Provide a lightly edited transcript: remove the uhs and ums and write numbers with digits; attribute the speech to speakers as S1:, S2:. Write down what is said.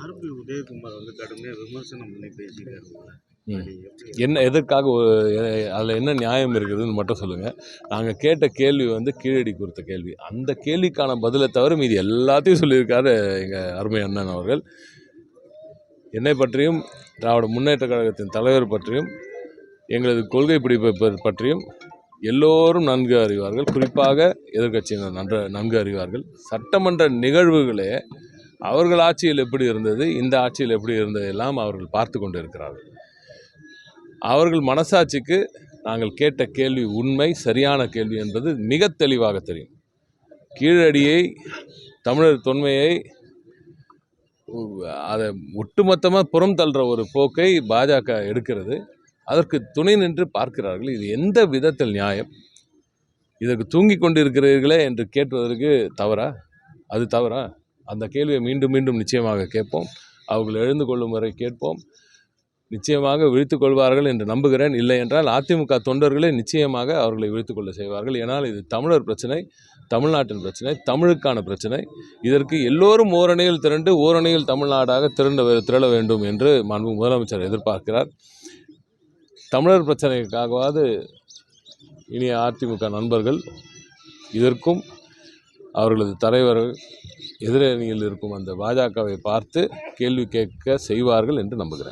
S1: RB Udhayakumar வந்து கடுமையாக விமர்சனம் பண்ணி பேசியிருக்காரு.
S2: என்ன எதற்காக அதில் என்ன நியாயம் இருக்குதுன்னு மட்டும் சொல்லுங்கள். நாங்கள் கேட்ட கேள்வி வந்து கீழடி குறித்த கேள்வி. அந்த கேள்விக்கான பதிலை தவிர மீது எல்லாத்தையும் சொல்லியிருக்காரு எங்கள் அருமை அண்ணன் அவர்கள். என்னை பற்றியும் திராவிட முன்னேற்ற கழகத்தின் தலைவர் பற்றியும் எங்களது கொள்கை பிடிப்பை பற்றியும் எல்லோரும் நன்கு அறிவார்கள். குறிப்பாக எதிர்க்கட்சியினர் நன்கு அறிவார்கள். சட்டமன்ற நிகழ்வுகளே அவர்கள் ஆட்சியில் எப்படி இருந்தது, இந்த ஆட்சியில் எப்படி இருந்தது எல்லாம் அவர்கள் பார்த்து கொண்டு இருக்கிறார்கள். அவர்கள் மனசாட்சிக்கு நாங்கள் கேட்ட கேள்வி உண்மை, சரியான கேள்வி என்பது மிக தெளிவாக தெரியும். கீழடியை, தமிழர் தொன்மையை அதை ஒட்டுமொத்தமாக புறம் தள்ளுற ஒரு போக்கை பாஜக எடுக்கிறது. அதற்கு துணை நின்று பார்க்கிறார்கள். இது எந்த விதத்தில் நியாயம்? இதற்கு தூங்கி கொண்டிருக்கிறீர்களே என்று கேட்பதற்கு தவறா? அது தவறா? அந்த கேள்வியை மீண்டும் மீண்டும் நிச்சயமாக கேட்போம். அவர்கள் எழுந்து கொள்ளும் வரை கேட்போம். நிச்சயமாக விழித்துக் கொள்வார்கள் என்று நம்புகிறேன். இல்லை என்றால் அதிமுக தொண்டர்களே நிச்சயமாக அவர்களை விழித்துக்கொள்ள செய்வார்கள். ஏன்னால் இது தமிழர் பிரச்சனை, தமிழ்நாட்டின் பிரச்சனை, தமிழுக்கான பிரச்சனை. இதற்கு எல்லோரும் ஓரணியில் திரண்டு ஓரணியில் தமிழ்நாடாக திரள வேண்டும் என்று மாண்பு முதலமைச்சர் எதிர்பார்க்கிறார். தமிழர் பிரச்சனைக்காகவாது இனிய அதிமுக நண்பர்கள் இதற்கும் அவர்களது தலைவர்கள் எதிரணியில் இருக்கும் அந்த பாஜகவை பார்த்து கேள்வி கேட்க செய்வார்கள் என்று நம்புகிறேன்.